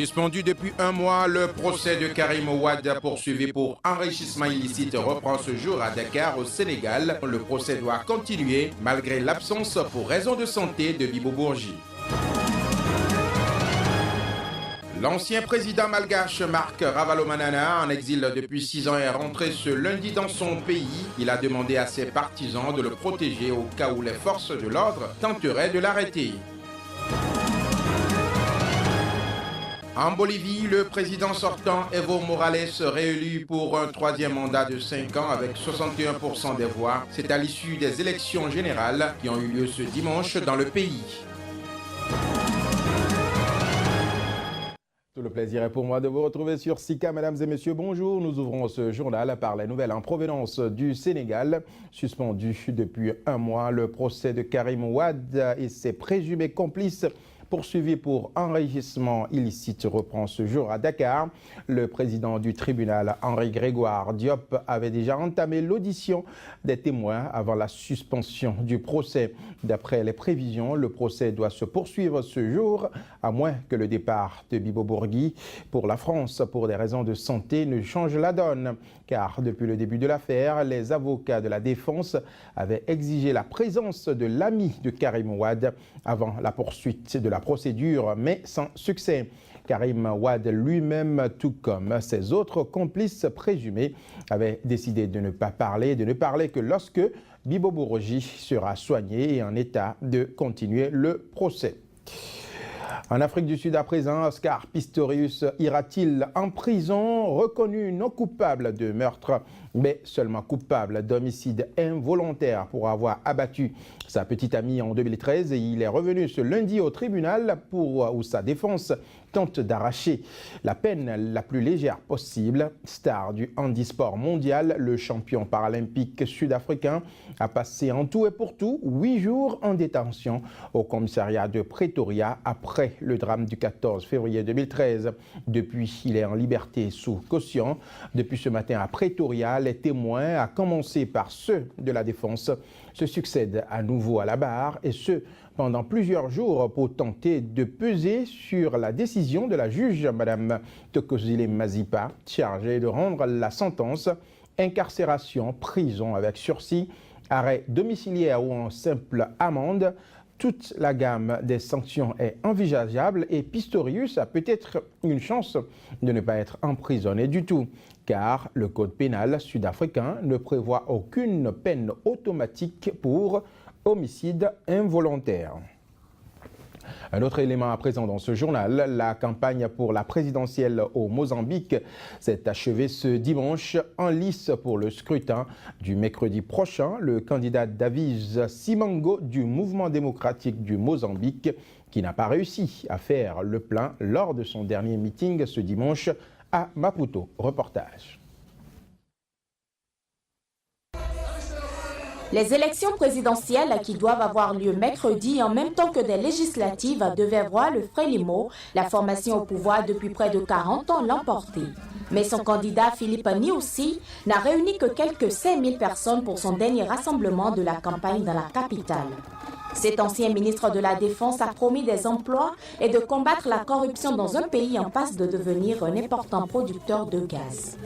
Suspendu depuis un mois, le procès de Karim Wade poursuivi pour enrichissement illicite reprend ce jour à Dakar, au Sénégal. Le procès doit continuer malgré l'absence pour raison de santé de Bibo Bourgi. L'ancien président malgache Marc Ravalomanana, en exil depuis 6 ans, est rentré ce lundi dans son pays. Il a demandé à ses partisans de le protéger au cas où les forces de l'ordre tenteraient de l'arrêter. En Bolivie, le président sortant Evo Morales réélu pour un 3e mandat de 5 ans avec 61% des voix. C'est à l'issue des élections générales qui ont eu lieu ce dimanche dans le pays. Tout le plaisir est pour moi de vous retrouver sur Sika. Mesdames et messieurs, bonjour. Nous ouvrons ce journal par les nouvelles en provenance du Sénégal. Suspendu depuis un mois, le procès de Karim Wade et ses présumés complices poursuivi pour enrichissement illicite reprend ce jour à Dakar. Le président du tribunal, Henri Grégoire Diop, avait déjà entamé l'audition des témoins avant la suspension du procès. D'après les prévisions, le procès doit se poursuivre ce jour, à moins que le départ de Bibo Bourgi pour la France pour des raisons de santé ne change la donne. Car depuis le début de l'affaire, les avocats de la défense avaient exigé la présence de l'ami de Karim Wade avant la poursuite de la procédure, mais sans succès. Karim Wade lui-même, tout comme ses autres complices présumés, avait décidé de ne pas parler, que lorsque Bibo Bourgi sera soigné et en état de continuer le procès. En Afrique du Sud à présent, Oscar Pistorius ira-t-il en prison? Reconnu non coupable de meurtre, mais seulement coupable d'homicide involontaire pour avoir abattu sa petite amie en 2013. Et il est revenu ce lundi au tribunal où sa défense tente d'arracher la peine la plus légère possible. Star du handisport mondial, le champion paralympique sud-africain a passé en tout et pour tout 8 jours en détention au commissariat de Pretoria après le drame du 14 février 2013. Depuis, il est en liberté sous caution. Depuis ce matin à Pretoria, les témoins, à commencer par ceux de la défense, se succèdent à nouveau à la barre, et ce pendant plusieurs jours pour tenter de peser sur la décision de la juge Mme Thokozile Mazipa, chargée de rendre la sentence: incarcération, prison avec sursis, arrêt domiciliaire ou en simple amende. Toute la gamme des sanctions est envisageable et Pistorius a peut-être une chance de ne pas être emprisonné du tout, car le code pénal sud-africain ne prévoit aucune peine automatique pour homicide involontaire. Un autre élément à présent dans ce journal, la campagne pour la présidentielle au Mozambique s'est achevée ce dimanche en lice pour le scrutin du mercredi prochain. Le candidat Davis Simango du Mouvement démocratique du Mozambique, qui n'a pas réussi à faire le plein lors de son dernier meeting ce dimanche à Maputo. Reportage. Les élections présidentielles qui doivent avoir lieu mercredi en même temps que des législatives devaient voir le Frelimo, la formation au pouvoir depuis près de 40 ans, l'emporter. Mais son candidat Philippe Nyusi n'a réuni que quelques 5000 personnes pour son dernier rassemblement de la campagne dans la capitale. Cet ancien ministre de la Défense a promis des emplois et de combattre la corruption dans un pays en passe de devenir un important producteur de gaz.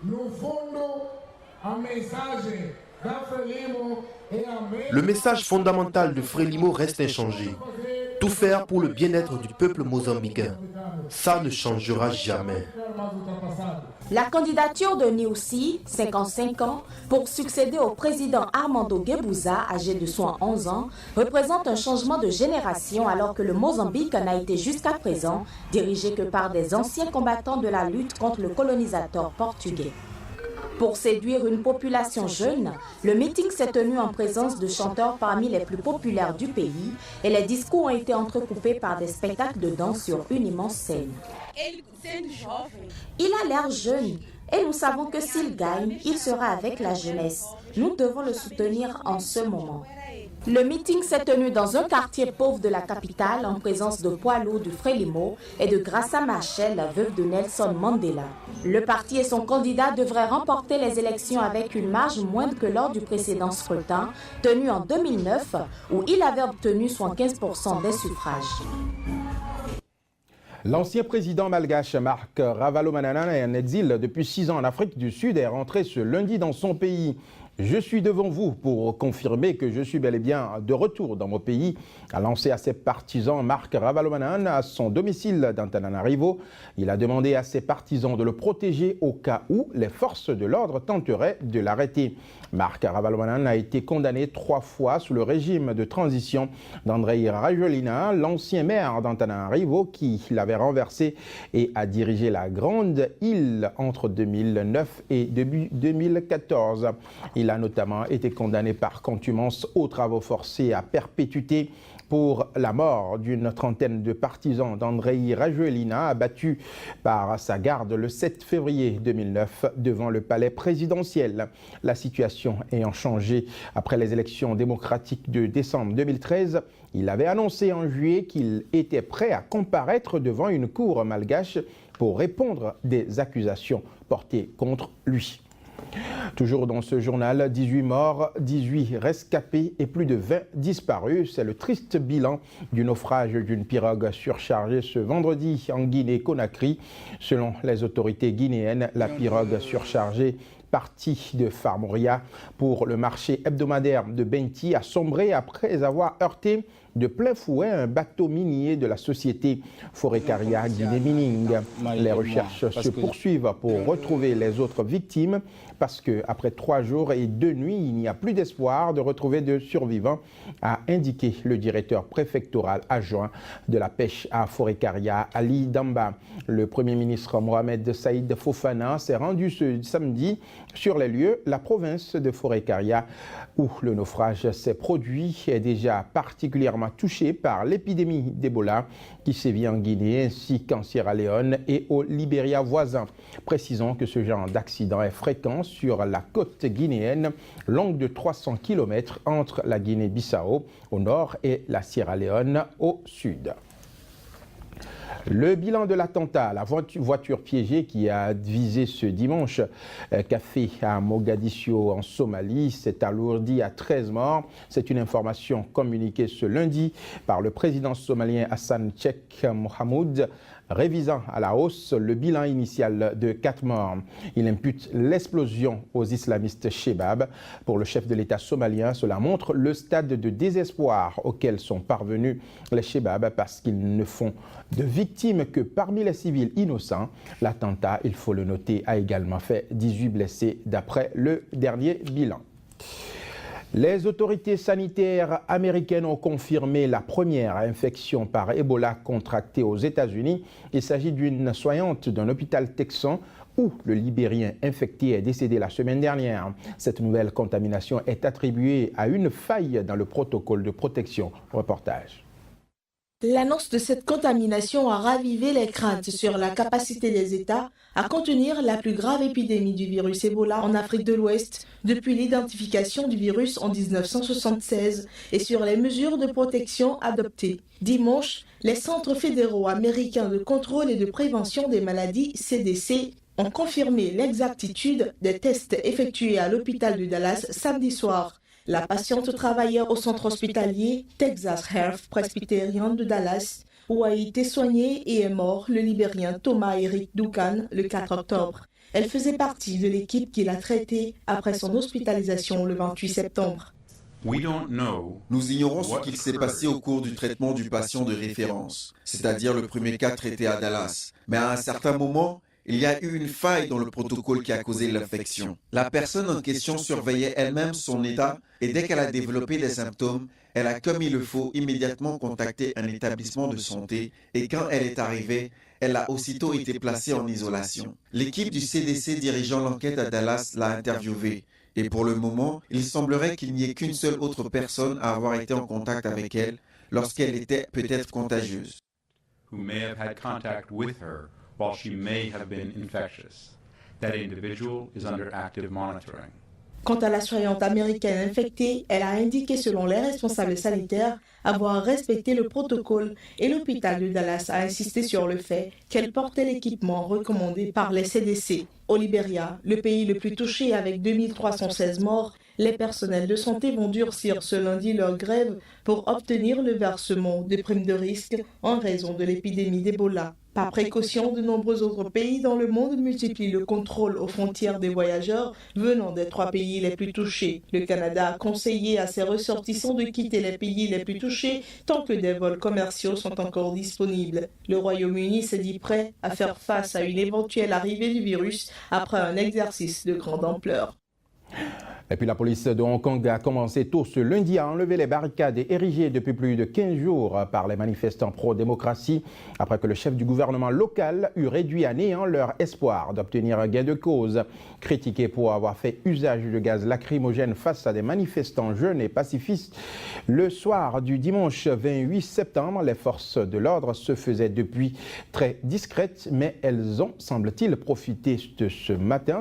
Nous fondons un message. Le message fondamental de Frelimo reste inchangé. Tout faire pour le bien-être du peuple mozambicain. Ça ne changera jamais. La candidature de Nyusi, 55 ans, pour succéder au président Armando Guebuza, âgé de 71 ans, représente un changement de génération alors que le Mozambique n'a été jusqu'à présent dirigé que par des anciens combattants de la lutte contre le colonisateur portugais. Pour séduire une population jeune, le meeting s'est tenu en présence de chanteurs parmi les plus populaires du pays et les discours ont été entrecoupés par des spectacles de danse sur une immense scène. Il a l'air jeune et nous savons que s'il gagne, il sera avec la jeunesse. Nous devons le soutenir en ce moment. Le meeting s'est tenu dans un quartier pauvre de la capitale en présence de poids lourds du Frelimo et de Graça Machel, la veuve de Nelson Mandela. Le parti et son candidat devraient remporter les élections avec une marge moindre que lors du précédent scrutin, tenu en 2009, où il avait obtenu 75% des suffrages. L'ancien président malgache Marc Ravalomanana est en exil depuis 6 ans en Afrique du Sud et est rentré ce lundi dans son pays. Je suis devant vous pour confirmer que je suis bel et bien de retour dans mon pays, a lancé à ses partisans Marc Ravalomanana à son domicile d'Antananarivo. Il a demandé à ses partisans de le protéger au cas où les forces de l'ordre tenteraient de l'arrêter. Marc Ravalomanana a été condamné 3 fois sous le régime de transition d'André Rajoelina, l'ancien maire d'Antananarivo qui l'avait renversé et a dirigé la Grande Île entre 2009 et début 2014. Il a notamment été condamné par contumace aux travaux forcés à perpétuité pour la mort d'une trentaine de partisans d'André Rajoelina abattus par sa garde le 7 février 2009 devant le palais présidentiel. La situation ayant changé après les élections démocratiques de décembre 2013, il avait annoncé en juillet qu'il était prêt à comparaître devant une cour malgache pour répondre des accusations portées contre lui. Toujours dans ce journal, 18 morts, 18 rescapés et plus de 20 disparus. C'est le triste bilan du naufrage d'une pirogue surchargée ce vendredi en Guinée-Conakry. Selon les autorités guinéennes, la pirogue surchargée partie de Farmoria pour le marché hebdomadaire de Benti a sombré après avoir heurté de plein fouet un bateau minier de la société Forécaria Guinée Mining. Les recherches se poursuivent pour retrouver les autres victimes parce qu'après 3 jours et 2 nuits, il n'y a plus d'espoir de retrouver de survivants, a indiqué le directeur préfectoral adjoint de la pêche à Forécaria, Ali Damba. Le Premier ministre Mohamed Saïd Fofana s'est rendu ce samedi sur les lieux. La province de Forécaria, où le naufrage s'est produit, est déjà particulièrement touchée par l'épidémie d'Ebola qui sévit en Guinée ainsi qu'en Sierra Leone et au Libéria voisin. Précisons que ce genre d'accident est fréquent sur la côte guinéenne, longue de 300 km entre la Guinée-Bissau au nord et la Sierra Leone au sud. Le bilan de l'attentat à la voiture piégée qui a visé ce dimanche café à Mogadiscio en Somalie s'est alourdi à 13 morts. C'est une information communiquée ce lundi par le président somalien Hassan Sheikh Mohamud, révisant à la hausse le bilan initial de 4 morts. Il impute l'explosion aux islamistes Shebab. Pour le chef de l'État somalien, cela montre le stade de désespoir auquel sont parvenus les Shebab parce qu'ils ne font de victimes que parmi les civils innocents. L'attentat, il faut le noter, a également fait 18 blessés d'après le dernier bilan. Les autorités sanitaires américaines ont confirmé la première infection par Ebola contractée aux États-Unis. Il s'agit d'une soignante d'un hôpital texan où le Libérien infecté est décédé la semaine dernière. Cette nouvelle contamination est attribuée à une faille dans le protocole de protection. Reportage. L'annonce de cette contamination a ravivé les craintes sur la capacité des États à contenir la plus grave épidémie du virus Ebola en Afrique de l'Ouest depuis l'identification du virus en 1976 et sur les mesures de protection adoptées. Dimanche, les Centres fédéraux américains de contrôle et de prévention des maladies, CDC, ont confirmé l'exactitude des tests effectués à l'hôpital de Dallas samedi soir. La patiente travaillait au centre hospitalier Texas Health Presbyterian de Dallas, où a été soigné et est mort le Libérien Thomas Eric Duncan le 4 octobre. Elle faisait partie de l'équipe qui l'a traité après son hospitalisation le 28 septembre. Nous ignorons ce qu'il s'est passé au cours du traitement du patient de référence, c'est-à-dire le premier cas traité à Dallas. Mais à un certain moment, il y a eu une faille dans le protocole qui a causé l'infection. La personne en question surveillait elle-même son état et dès qu'elle a développé des symptômes, elle a comme il le faut immédiatement contacté un établissement de santé et quand elle est arrivée, elle a aussitôt été placée en isolation. L'équipe du CDC dirigeant l'enquête à Dallas l'a interviewée. Et pour le moment, il semblerait qu'il n'y ait qu'une seule autre personne à avoir été en contact avec elle lorsqu'elle était peut-être contagieuse. While she may have been infectious. That individual is under active monitoring. Quant à la soignante américaine infectée, elle a indiqué selon les responsables sanitaires avoir respecté le protocole et l'hôpital de Dallas a insisté sur le fait qu'elle portait l'équipement recommandé par les CDC. Au Libéria, le pays le plus touché avec 2316 morts, les personnels de santé vont durcir ce lundi leur grève pour obtenir le versement de primes de risque en raison de l'épidémie d'Ebola. Par précaution, de nombreux autres pays dans le monde multiplient le contrôle aux frontières des voyageurs venant des 3 pays les plus touchés. Le Canada a conseillé à ses ressortissants de quitter les pays les plus touchés tant que des vols commerciaux sont encore disponibles. Le Royaume-Uni s'est dit prêt à faire face à une éventuelle arrivée du virus après un exercice de grande ampleur. Et puis la police de Hong Kong a commencé tôt ce lundi à enlever les barricades érigées depuis plus de 15 jours par les manifestants pro-démocratie, après que le chef du gouvernement local eut réduit à néant leur espoir d'obtenir un gain de cause. Critiqué pour avoir fait usage de gaz lacrymogène face à des manifestants jeunes et pacifistes, le soir du dimanche 28 septembre, les forces de l'ordre se faisaient depuis très discrètes, mais elles ont, semble-t-il, profité de ce matin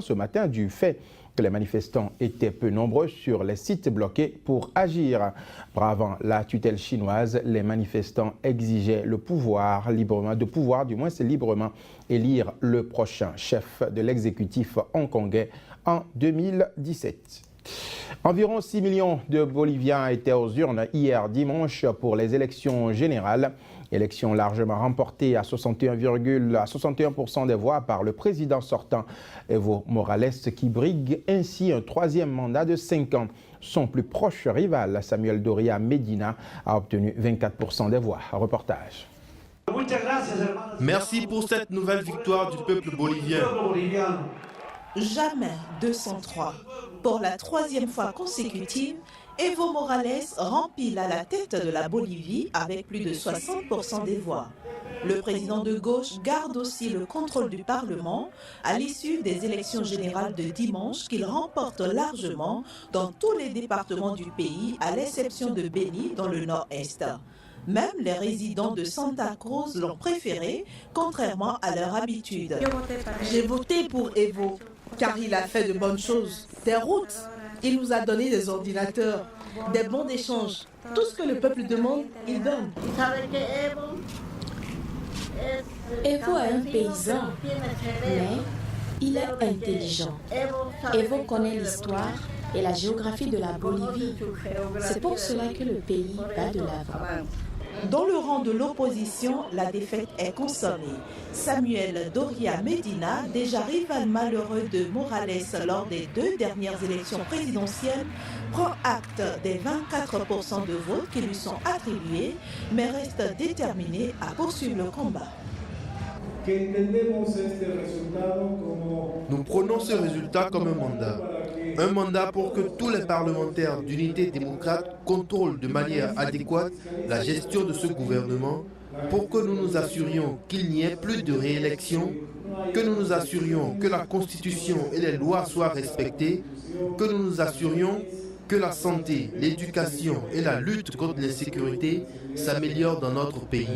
du fait que les manifestants étaient peu nombreux sur les sites bloqués pour agir. Bravant la tutelle chinoise, les manifestants exigeaient le pouvoir, librement élire le prochain chef de l'exécutif hongkongais en 2017. Environ 6 millions de Boliviens étaient aux urnes hier dimanche pour les élections générales. Élection largement remportée à 61% des voix par le président sortant Evo Morales, qui brigue ainsi un 3e mandat de 5 ans. Son plus proche rival, Samuel Doria Medina, a obtenu 24% des voix. Reportage. Merci pour cette nouvelle victoire du peuple bolivien. Jamais 203. Pour la 3e fois consécutive, Evo Morales rempile à la tête de la Bolivie avec plus de 60% des voix. Le président de gauche garde aussi le contrôle du Parlement à l'issue des élections générales de dimanche qu'il remporte largement dans tous les départements du pays, à l'exception de Beni dans le nord-est. Même les résidents de Santa Cruz l'ont préféré, contrairement à leur habitude. J'ai voté pour Evo, car il a fait de bonnes choses. Des routes, il nous a donné des ordinateurs, des bons d'échange. Tout ce que le peuple demande, il donne. Evo est un paysan, mais il est intelligent. Evo connaît l'histoire et la géographie de la Bolivie. C'est pour cela que le pays va de l'avant. Dans le rang de l'opposition, la défaite est consommée. Samuel Doria Medina, déjà rival malheureux de Morales lors des 2 dernières élections présidentielles, prend acte des 24% de votes qui lui sont attribués, mais reste déterminé à poursuivre le combat. Nous prenons ce résultat comme un mandat. Un mandat pour que tous les parlementaires d'unité démocrate contrôlent de manière adéquate la gestion de ce gouvernement, pour que nous nous assurions qu'il n'y ait plus de réélection, que nous nous assurions que la Constitution et les lois soient respectées, que nous nous assurions que la santé, l'éducation et la lutte contre l'insécurité s'améliorent dans notre pays.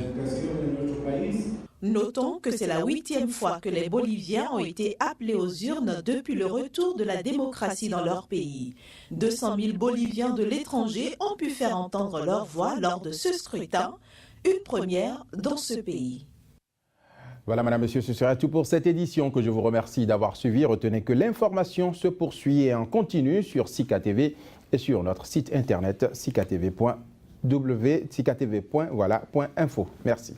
Notons que c'est la 8e fois que les Boliviens ont été appelés aux urnes depuis le retour de la démocratie dans leur pays. 200 000 Boliviens de l'étranger ont pu faire entendre leur voix lors de ce scrutin, une première dans ce pays. Voilà, madame, monsieur, ce sera tout pour cette édition que je vous remercie d'avoir suivi. Retenez que l'information se poursuit et en continu sur Sika TV et sur notre site internet sikatv.info. Merci.